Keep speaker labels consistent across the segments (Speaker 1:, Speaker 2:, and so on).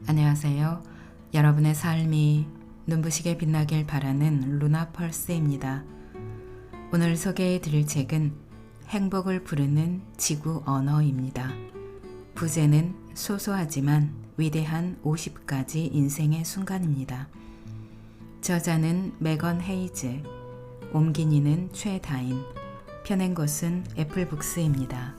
Speaker 1: 안녕하세요. 여러분의 삶이 눈부시게 빛나길 바라는 루나 펄스입니다. 오늘 소개해 드릴 책은 행복을 부르는 지구 언어입니다. 부제는 소소하지만 위대한 50가지 인생의 순간입니다. 저자는 메건 헤이즈, 옮긴 이는 최다인, 펴낸 곳은 애플북스입니다.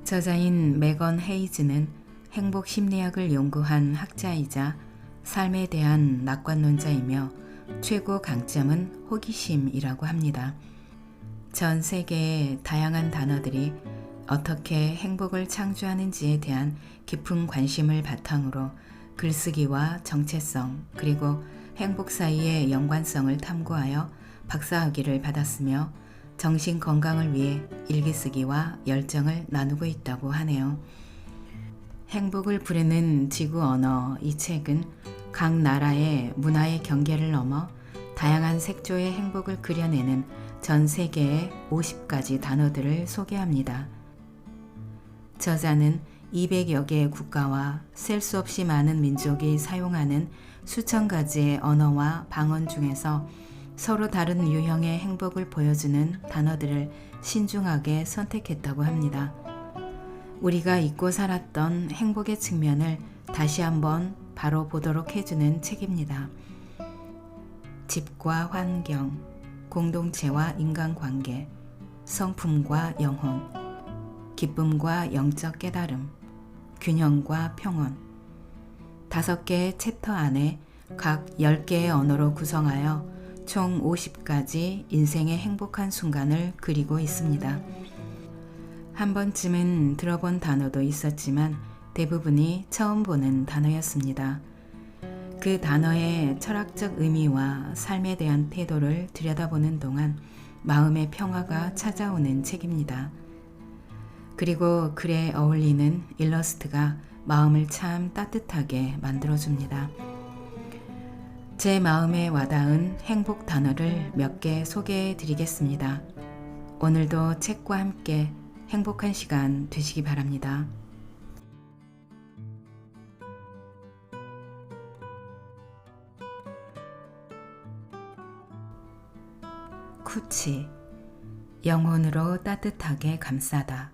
Speaker 1: 저자인 메건 헤이즈는 행복 심리학을 연구한 학자이자 삶에 대한 낙관론자이며 최고 강점은 호기심이라고 합니다. 전 세계의 다양한 단어들이 어떻게 행복을 창조하는지에 대한 깊은 관심을 바탕으로 글쓰기와 정체성 그리고 행복 사이의 연관성을 탐구하여 박사학위를 받았으며 정신 건강을 위해 일기쓰기와 열정을 나누고 있다고 하네요. 행복을 부르는 지구 언어 이 책은 각 나라의 문화의 경계를 넘어 다양한 색조의 행복을 그려내는 전 세계의 50가지 단어들을 소개합니다. 저자는 200여 개의 국가와 셀 수 없이 많은 민족이 사용하는 수천 가지의 언어와 방언 중에서 서로 다른 유형의 행복을 보여주는 단어들을 신중하게 선택했다고 합니다. 우리가 잊고 살았던 행복의 측면을 다시 한번 바로 보도록 해주는 책입니다. 집과 환경, 공동체와 인간관계, 성품과 영혼, 기쁨과 영적 깨달음, 균형과 평온. 5개의 챕터 안에 각 10개의 언어로 구성하여 총 50가지 인생의 행복한 순간을 그리고 있습니다. 한 번쯤은 들어본 단어도 있었지만 대부분이 처음 보는 단어였습니다. 그 단어의 철학적 의미와 삶에 대한 태도를 들여다보는 동안 마음의 평화가 찾아오는 책입니다. 그리고 글에 어울리는 일러스트가 마음을 참 따뜻하게 만들어줍니다. 제 마음에 와닿은 행복 단어를 몇 개 소개해 드리겠습니다. 오늘도 책과 함께 행복한 시간 되시기 바랍니다. 쿠치, 영혼으로 따뜻하게 감싸다.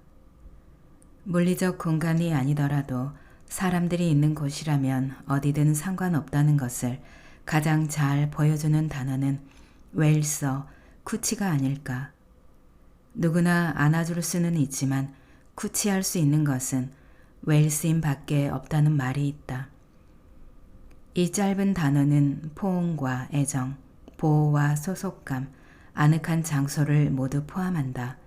Speaker 1: 물리적 공간이 아니더라도 사람들이 있는 곳이라면 어디든 상관없다는 것을 가장 잘 보여주는 단어는 웨일서 쿠치가 아닐까. 누구나 안아줄 수는 있지만 쿠치할 수 있는 것은 웨일스인 밖에 없다는 말이 있다. 이 짧은 단어는 포옹과 애정, 보호와 소속감, 아늑한 장소를 모두 포함한다.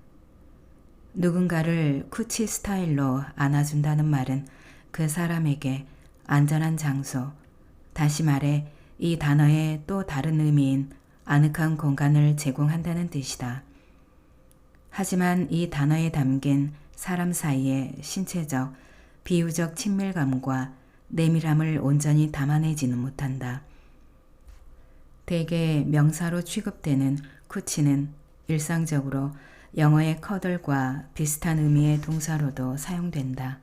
Speaker 1: 누군가를 쿠치 스타일로 안아준다는 말은 그 사람에게 안전한 장소, 다시 말해 이 단어의 또 다른 의미인 아늑한 공간을 제공한다는 뜻이다. 하지만 이 단어에 담긴 사람 사이의 신체적, 비유적 친밀감과 내밀함을 온전히 담아내지는 못한다. 대개 명사로 취급되는 쿠치는 일상적으로 영어의 커들과 비슷한 의미의 동사로도 사용된다.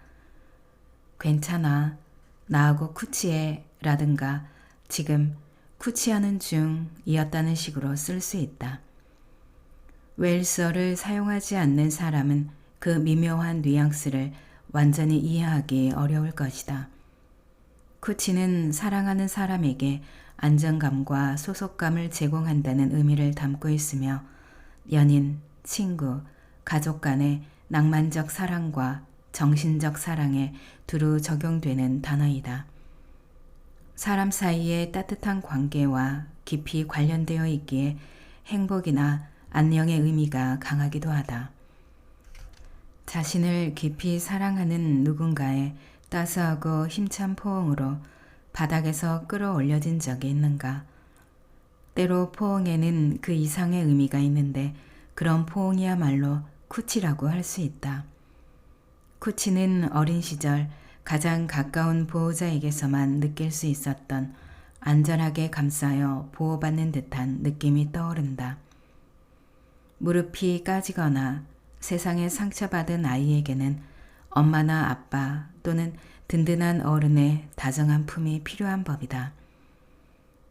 Speaker 1: 괜찮아, 나하고 쿠치해 라든가 지금 쿠치하는 중이었다는 식으로 쓸 수 있다. 웨일스어를 사용하지 않는 사람은 그 미묘한 뉘앙스를 완전히 이해하기 어려울 것이다. 쿠치는 사랑하는 사람에게 안정감과 소속감을 제공한다는 의미를 담고 있으며 연인, 친구, 가족 간의 낭만적 사랑과 정신적 사랑에 두루 적용되는 단어이다. 사람 사이의 따뜻한 관계와 깊이 관련되어 있기에 행복이나 안녕의 의미가 강하기도 하다. 자신을 깊이 사랑하는 누군가의 따스하고 힘찬 포옹으로 바닥에서 끌어올려진 적이 있는가? 때로 포옹에는 그 이상의 의미가 있는데 그런 포옹이야말로 쿠치라고 할 수 있다. 쿠치는 어린 시절 가장 가까운 보호자에게서만 느낄 수 있었던 안전하게 감싸여 보호받는 듯한 느낌이 떠오른다. 무릎이 까지거나 세상에 상처받은 아이에게는 엄마나 아빠 또는 든든한 어른의 다정한 품이 필요한 법이다.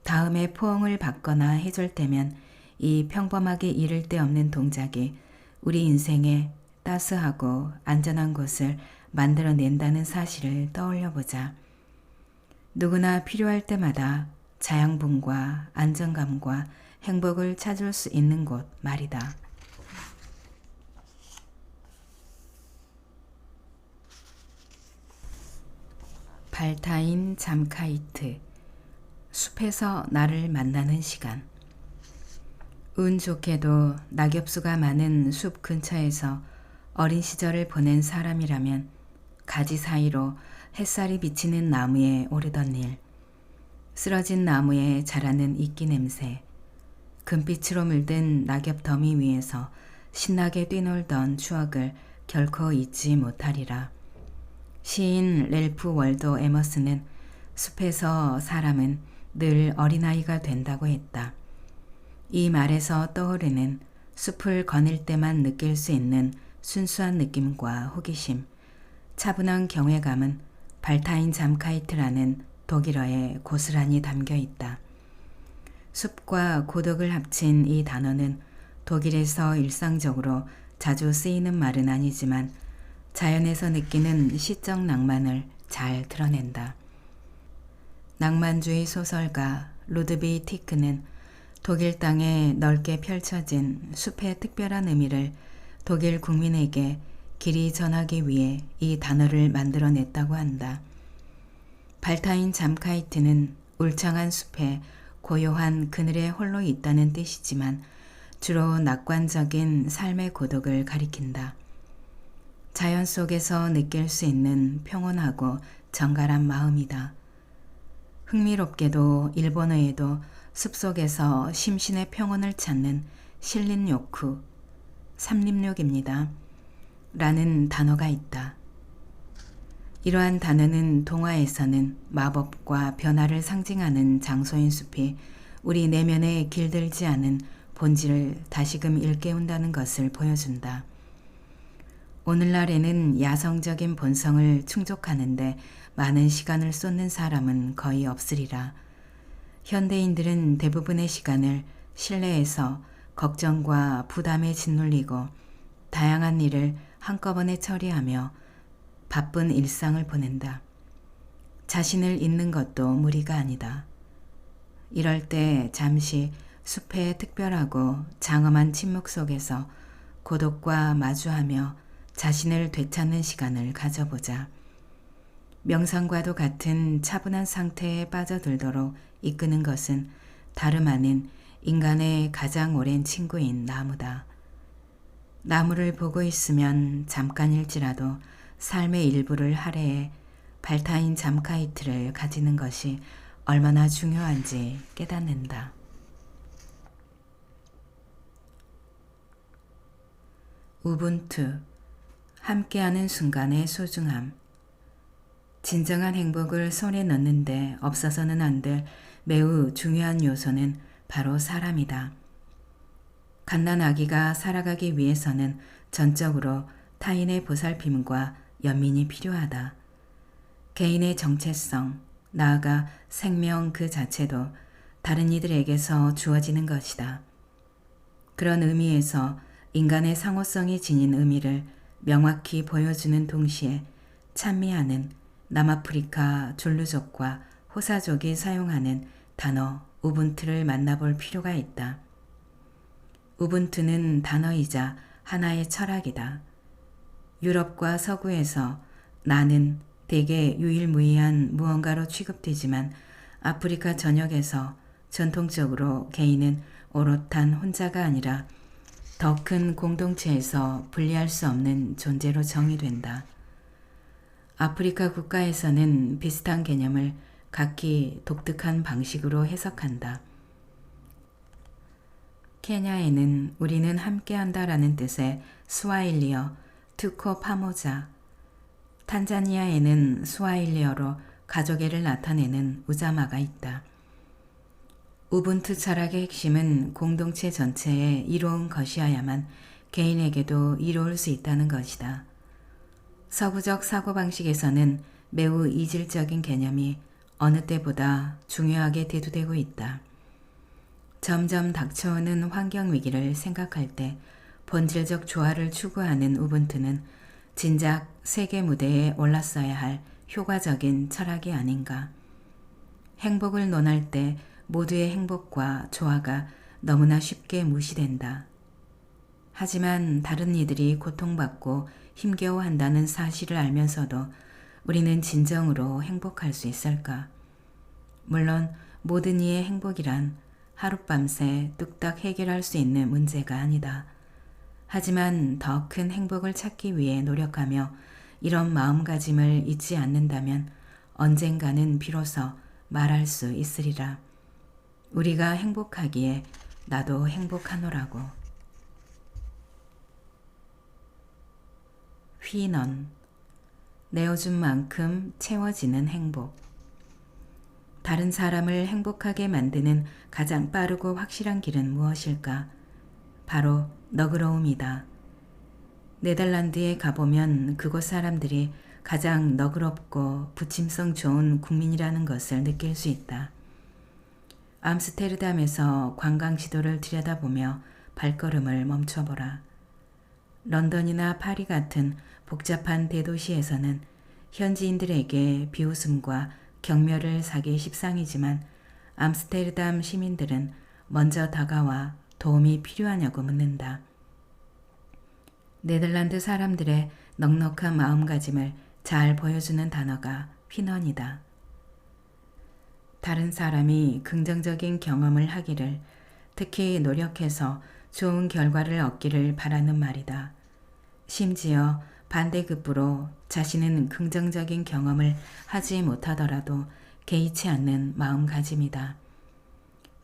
Speaker 1: 다음에 포옹을 받거나 해줄 때면 이 평범하게 이를 데 없는 동작이 우리 인생에 따스하고 안전한 곳을 만들어낸다는 사실을 떠올려 보자. 누구나 필요할 때마다 자양분과 안정감과 행복을 찾을 수 있는 곳 말이다. 발타인 잠카이트. 숲에서 나를 만나는 시간. 운 좋게도 낙엽수가 많은 숲 근처에서 어린 시절을 보낸 사람이라면 가지 사이로 햇살이 비치는 나무에 오르던 일, 쓰러진 나무에 자라는 이끼 냄새, 금빛으로 물든 낙엽 더미 위에서 신나게 뛰놀던 추억을 결코 잊지 못하리라. 시인 랠프 월도 에머스는 숲에서 사람은 늘 어린아이가 된다고 했다. 이 말에서 떠오르는 숲을 거닐 때만 느낄 수 있는 순수한 느낌과 호기심, 차분한 경외감은 발타인 잠카이트라는 독일어에 고스란히 담겨 있다. 숲과 고독을 합친 이 단어는 독일에서 일상적으로 자주 쓰이는 말은 아니지만 자연에서 느끼는 시적 낭만을 잘 드러낸다. 낭만주의 소설가 루드비 티크는 독일 땅에 넓게 펼쳐진 숲의 특별한 의미를 독일 국민에게 길이 전하기 위해 이 단어를 만들어냈다고 한다. 발타인 잠카이트는 울창한 숲에 고요한 그늘에 홀로 있다는 뜻이지만 주로 낙관적인 삶의 고독을 가리킨다. 자연 속에서 느낄 수 있는 평온하고 정갈한 마음이다. 흥미롭게도 일본어에도 숲속에서 심신의 평온을 찾는 실린요쿠, 삼림욕입니다. 라는 단어가 있다. 이러한 단어는 동화에서는 마법과 변화를 상징하는 장소인 숲이 우리 내면에 길들지 않은 본질을 다시금 일깨운다는 것을 보여준다. 오늘날에는 야성적인 본성을 충족하는데 많은 시간을 쏟는 사람은 거의 없으리라. 현대인들은 대부분의 시간을 실내에서 걱정과 부담에 짓눌리고 다양한 일을 한꺼번에 처리하며 바쁜 일상을 보낸다. 자신을 잊는 것도 무리가 아니다. 이럴 때 잠시 숲의 특별하고 장엄한 침묵 속에서 고독과 마주하며 자신을 되찾는 시간을 가져보자. 명상과도 같은 차분한 상태에 빠져들도록 이끄는 것은 다름 아닌 인간의 가장 오랜 친구인 나무다. 나무를 보고 있으면 잠깐일지라도 삶의 일부를 할애해 발타인 잠카이트를 가지는 것이 얼마나 중요한지 깨닫는다. 우분투, 함께하는 순간의 소중함. 진정한 행복을 손에 넣는데 없어서는 안 될 매우 중요한 요소는 바로 사람이다. 갓난아기가 살아가기 위해서는 전적으로 타인의 보살핌과 연민이 필요하다. 개인의 정체성, 나아가 생명 그 자체도 다른 이들에게서 주어지는 것이다. 그런 의미에서 인간의 상호성이 지닌 의미를 명확히 보여주는 동시에 찬미하는 남아프리카 졸루족과 호사족이 사용하는 단어 우분투를 만나볼 필요가 있다. 우분투는 단어이자 하나의 철학이다. 유럽과 서구에서 나는 대개 유일무이한 무언가로 취급되지만 아프리카 전역에서 전통적으로 개인은 오롯한 혼자가 아니라 더 큰 공동체에서 분리할 수 없는 존재로 정의된다. 아프리카 국가에서는 비슷한 개념을 각기 독특한 방식으로 해석한다. 케냐에는 우리는 함께한다라는 뜻의 스와힐리어 투코 파모자, 탄자니아에는 스와힐리어로 가족애를 나타내는 우자마가 있다. 우분투 철학의 핵심은 공동체 전체에 이로운 것이어야만 개인에게도 이로울 수 있다는 것이다. 서구적 사고방식에서는 매우 이질적인 개념이 어느 때보다 중요하게 대두되고 있다. 점점 닥쳐오는 환경 위기를 생각할 때 본질적 조화를 추구하는 우분투는 진작 세계 무대에 올랐어야 할 효과적인 철학이 아닌가. 행복을 논할 때 모두의 행복과 조화가 너무나 쉽게 무시된다. 하지만 다른 이들이 고통받고 힘겨워한다는 사실을 알면서도 우리는 진정으로 행복할 수 있을까? 물론 모든 이의 행복이란 하룻밤새 뚝딱 해결할 수 있는 문제가 아니다. 하지만 더 큰 행복을 찾기 위해 노력하며 이런 마음가짐을 잊지 않는다면 언젠가는 비로소 말할 수 있으리라. 우리가 행복하기에 나도 행복하노라고. 휘넌, 내어준 만큼 채워지는 행복. 다른 사람을 행복하게 만드는 가장 빠르고 확실한 길은 무엇일까? 바로 너그러움이다. 네덜란드에 가보면 그곳 사람들이 가장 너그럽고 부침성 좋은 국민이라는 것을 느낄 수 있다. 암스테르담에서 관광 지도를 들여다보며 발걸음을 멈춰보라. 런던이나 파리 같은 복잡한 대도시에서는 현지인들에게 비웃음과 경멸을 사기 십상이지만 암스테르담 시민들은 먼저 다가와 도움이 필요하냐고 묻는다. 네덜란드 사람들의 넉넉한 마음가짐을 잘 보여주는 단어가 휘넌이다. 다른 사람이 긍정적인 경험을 하기를, 특히 노력해서 좋은 결과를 얻기를 바라는 말이다. 심지어 반대급부로 자신은 긍정적인 경험을 하지 못하더라도 개의치 않는 마음가짐이다.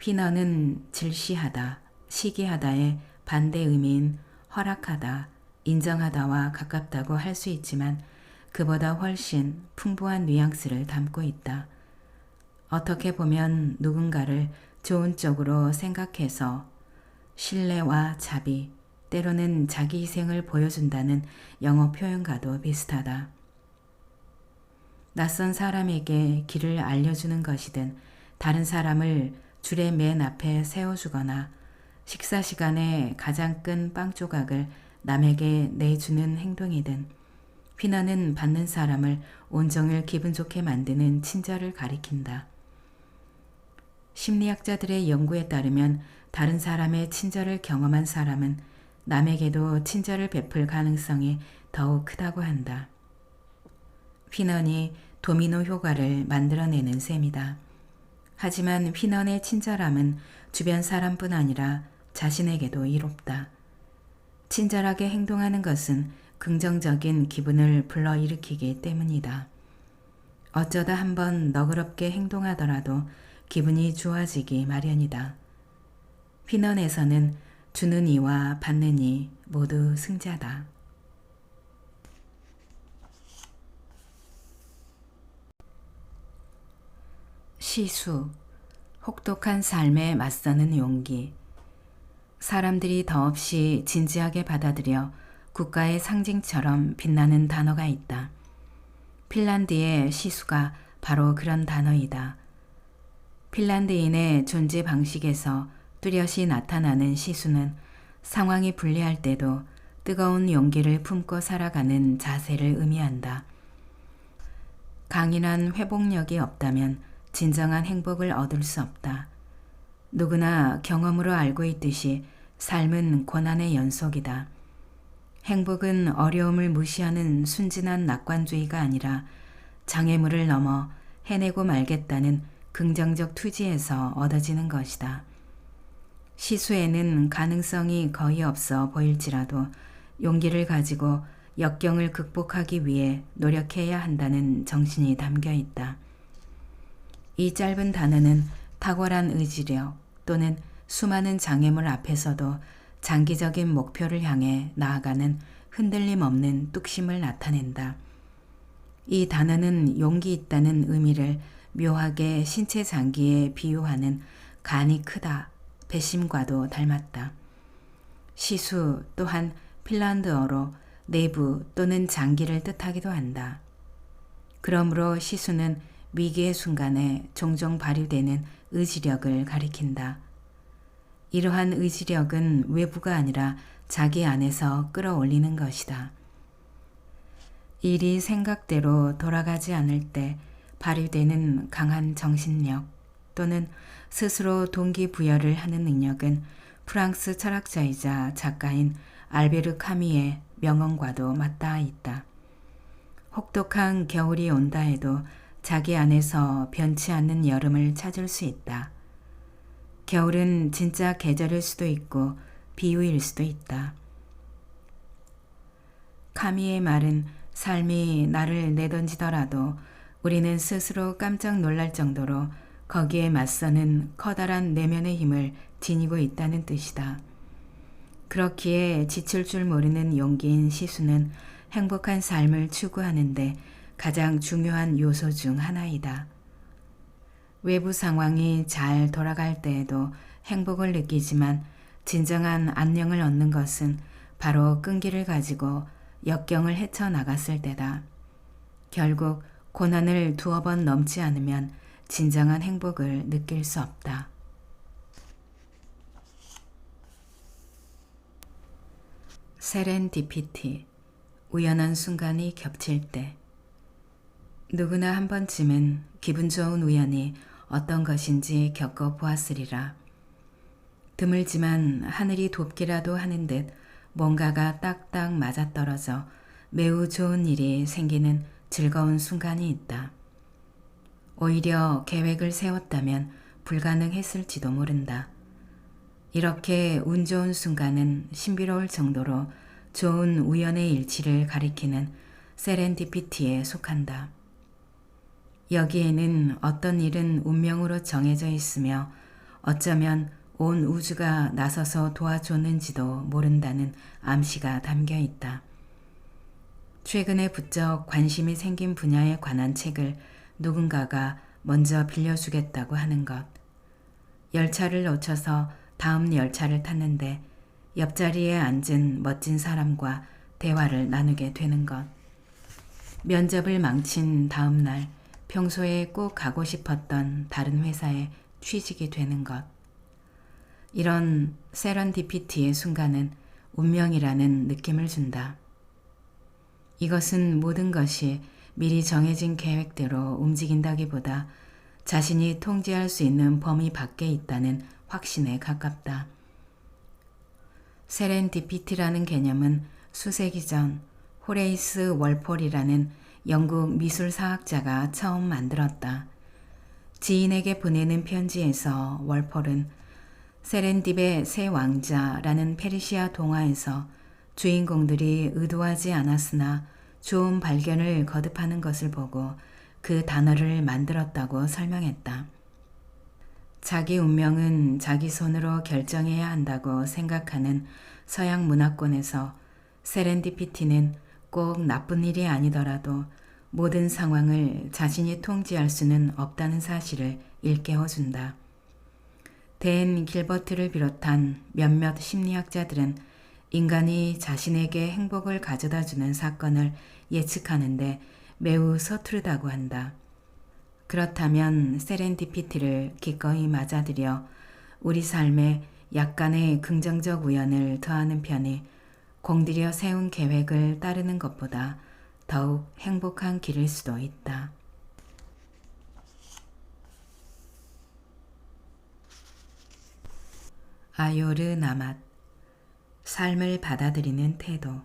Speaker 1: 휘넌은 질시하다, 시기하다의 반대 의미인 허락하다, 인정하다와 가깝다고 할 수 있지만 그보다 훨씬 풍부한 뉘앙스를 담고 있다. 어떻게 보면 누군가를 좋은 쪽으로 생각해서 신뢰와 자비, 때로는 자기 희생을 보여준다는 영어 표현과도 비슷하다. 낯선 사람에게 길을 알려주는 것이든 다른 사람을 줄의 맨 앞에 세워주거나 식사 시간에 가장 큰 빵 조각을 남에게 내주는 행동이든 휘넌은 받는 사람을 온종일 기분 좋게 만드는 친절을 가리킨다. 심리학자들의 연구에 따르면 다른 사람의 친절을 경험한 사람은 남에게도 친절을 베풀 가능성이 더욱 크다고 한다. 휘넌이 도미노 효과를 만들어내는 셈이다. 하지만 휘넌의 친절함은 주변 사람뿐 아니라 자신에게도 이롭다. 친절하게 행동하는 것은 긍정적인 기분을 불러일으키기 때문이다. 어쩌다 한번 너그럽게 행동하더라도 기분이 좋아지기 마련이다. 휘넌에서는 주는 이와 받는 이 모두 승자다. 시수, 혹독한 삶에 맞서는 용기. 사람들이 더없이 진지하게 받아들여 국가의 상징처럼 빛나는 단어가 있다. 핀란드의 시수가 바로 그런 단어이다. 핀란드인의 존재 방식에서 뚜렷이 나타나는 시수는 상황이 불리할 때도 뜨거운 용기를 품고 살아가는 자세를 의미한다. 강인한 회복력이 없다면 진정한 행복을 얻을 수 없다. 누구나 경험으로 알고 있듯이 삶은 고난의 연속이다. 행복은 어려움을 무시하는 순진한 낙관주의가 아니라 장애물을 넘어 해내고 말겠다는 긍정적 투지에서 얻어지는 것이다. 시수에는 가능성이 거의 없어 보일지라도 용기를 가지고 역경을 극복하기 위해 노력해야 한다는 정신이 담겨 있다. 이 짧은 단어는 탁월한 의지력 또는 수많은 장애물 앞에서도 장기적인 목표를 향해 나아가는 흔들림 없는 뚝심을 나타낸다. 이 단어는 용기 있다는 의미를 묘하게 신체 장기에 비유하는 간이 크다, 배심과도 닮았다. 시수 또한 핀란드어로 내부 또는 장기를 뜻하기도 한다. 그러므로 시수는 위기의 순간에 종종 발휘되는 의지력을 가리킨다. 이러한 의지력은 외부가 아니라 자기 안에서 끌어올리는 것이다. 일이 생각대로 돌아가지 않을 때 발휘되는 강한 정신력 또는 스스로 동기부여를 하는 능력은 프랑스 철학자이자 작가인 알베르 카미의 명언과도 맞닿아 있다. 혹독한 겨울이 온다 해도 자기 안에서 변치 않는 여름을 찾을 수 있다. 겨울은 진짜 계절일 수도 있고 비유일 수도 있다. 카미의 말은 삶이 나를 내던지더라도 우리는 스스로 깜짝 놀랄 정도로 거기에 맞서는 커다란 내면의 힘을 지니고 있다는 뜻이다. 그렇기에 지칠 줄 모르는 용기인 시수는 행복한 삶을 추구하는데 가장 중요한 요소 중 하나이다. 외부 상황이 잘 돌아갈 때에도 행복을 느끼지만 진정한 안녕을 얻는 것은 바로 끈기를 가지고 역경을 헤쳐나갔을 때다. 결국 고난을 두어 번 넘지 않으면 진정한 행복을 느낄 수 없다. 세렌디피티, 우연한 순간이 겹칠 때. 누구나 한 번쯤은 기분 좋은 우연이 어떤 것인지 겪어보았으리라. 드물지만 하늘이 돕기라도 하는 듯 뭔가가 딱딱 맞아떨어져 매우 좋은 일이 생기는 즐거운 순간이 있다. 오히려 계획을 세웠다면 불가능했을지도 모른다. 이렇게 운 좋은 순간은 신비로울 정도로 좋은 우연의 일치를 가리키는 세렌디피티에 속한다. 여기에는 어떤 일은 운명으로 정해져 있으며 어쩌면 온 우주가 나서서 도와줬는지도 모른다는 암시가 담겨 있다. 최근에 부쩍 관심이 생긴 분야에 관한 책을 누군가가 먼저 빌려주겠다고 하는 것. 열차를 놓쳐서 다음 열차를 탔는데 옆자리에 앉은 멋진 사람과 대화를 나누게 되는 것. 면접을 망친 다음 날 평소에 꼭 가고 싶었던 다른 회사에 취직이 되는 것. 이런 세런디피티의 순간은 운명이라는 느낌을 준다. 이것은 모든 것이 미리 정해진 계획대로 움직인다기보다 자신이 통제할 수 있는 범위 밖에 있다는 확신에 가깝다. 세렌디피티라는 개념은 수세기 전 호레이스 월폴이라는 영국 미술사학자가 처음 만들었다. 지인에게 보내는 편지에서 월폴은 세렌딥의 새 왕자라는 페르시아 동화에서 주인공들이 의도하지 않았으나 좋은 발견을 거듭하는 것을 보고 그 단어를 만들었다고 설명했다. 자기 운명은 자기 손으로 결정해야 한다고 생각하는 서양 문화권에서 세렌디피티는 꼭 나쁜 일이 아니더라도 모든 상황을 자신이 통제할 수는 없다는 사실을 일깨워준다. 댄 길버트를 비롯한 몇몇 심리학자들은 인간이 자신에게 행복을 가져다주는 사건을 예측하는데 매우 서투르다고 한다. 그렇다면 세렌디피티를 기꺼이 맞아들여 우리 삶에 약간의 긍정적 우연을 더하는 편이 공들여 세운 계획을 따르는 것보다 더욱 행복한 길일 수도 있다. 아요르 나맛, 삶을 받아들이는 태도.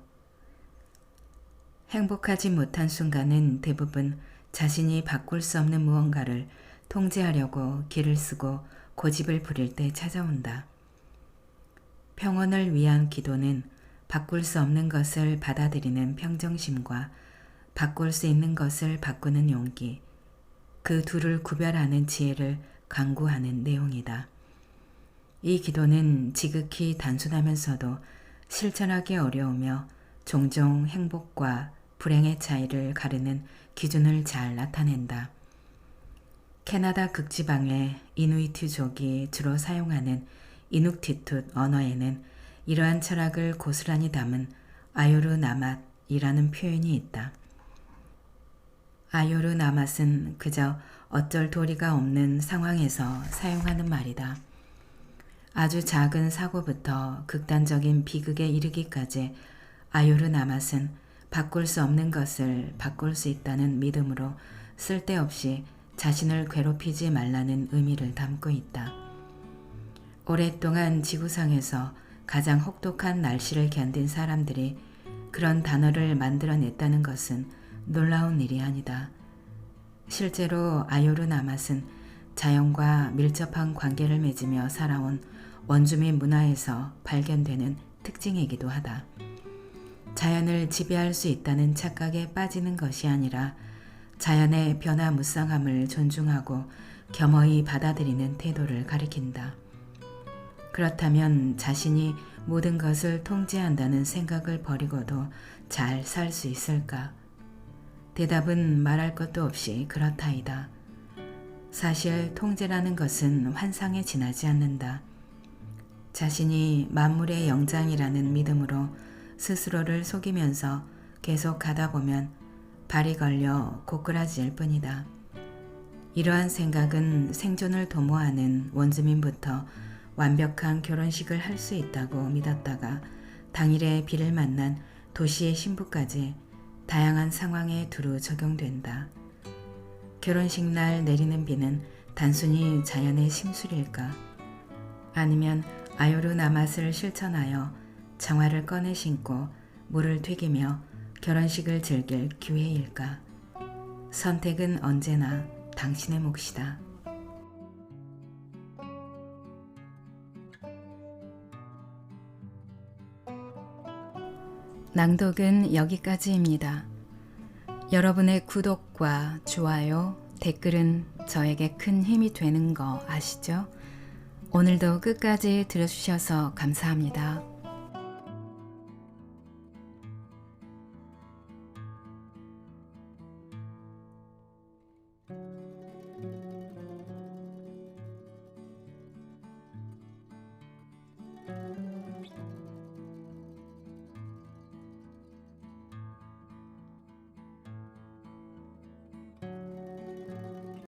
Speaker 1: 행복하지 못한 순간은 대부분 자신이 바꿀 수 없는 무언가를 통제하려고 기를 쓰고 고집을 부릴 때 찾아온다. 평온을 위한 기도는 바꿀 수 없는 것을 받아들이는 평정심과 바꿀 수 있는 것을 바꾸는 용기, 그 둘을 구별하는 지혜를 강구하는 내용이다. 이 기도는 지극히 단순하면서도 실천하기 어려우며 종종 행복과 불행의 차이를 가르는 기준을 잘 나타낸다. 캐나다 극지방의 이누이트족이 주로 사용하는 이눅티투 언어에는 이러한 철학을 고스란히 담은 아요르 나맛 이라는 표현이 있다. 아요르 나맛은 그저 어쩔 도리가 없는 상황에서 사용하는 말이다. 아주 작은 사고부터 극단적인 비극에 이르기까지 아요르 나맛은 바꿀 수 없는 것을 바꿀 수 있다는 믿음으로 쓸데없이 자신을 괴롭히지 말라는 의미를 담고 있다. 오랫동안 지구상에서 가장 혹독한 날씨를 견딘 사람들이 그런 단어를 만들어냈다는 것은 놀라운 일이 아니다. 실제로 아요르 나맛은 자연과 밀접한 관계를 맺으며 살아온 원주민 문화에서 발견되는 특징이기도 하다. 자연을 지배할 수 있다는 착각에 빠지는 것이 아니라 자연의 변화무쌍함을 존중하고 겸허히 받아들이는 태도를 가리킨다. 그렇다면 자신이 모든 것을 통제한다는 생각을 버리고도 잘 살 수 있을까? 대답은 말할 것도 없이 그렇다이다. 사실 통제라는 것은 환상에 지나지 않는다. 자신이 만물의 영장이라는 믿음으로 스스로를 속이면서 계속 가다 보면 발이 걸려 고꾸라질 뿐이다. 이러한 생각은 생존을 도모하는 원주민부터 완벽한 결혼식을 할 수 있다고 믿었다가 당일에 비를 만난 도시의 신부까지 다양한 상황에 두루 적용된다. 결혼식 날 내리는 비는 단순히 자연의 심술일까? 아니면 아요르 나맛을 실천하여 장화를 꺼내 신고 물을 튀기며 결혼식을 즐길 기회일까? 선택은 언제나 당신의 몫이다. 낭독은 여기까지입니다. 여러분의 구독과 좋아요, 댓글은 저에게 큰 힘이 되는 거 아시죠? 오늘도 끝까지 들어주셔서 감사합니다.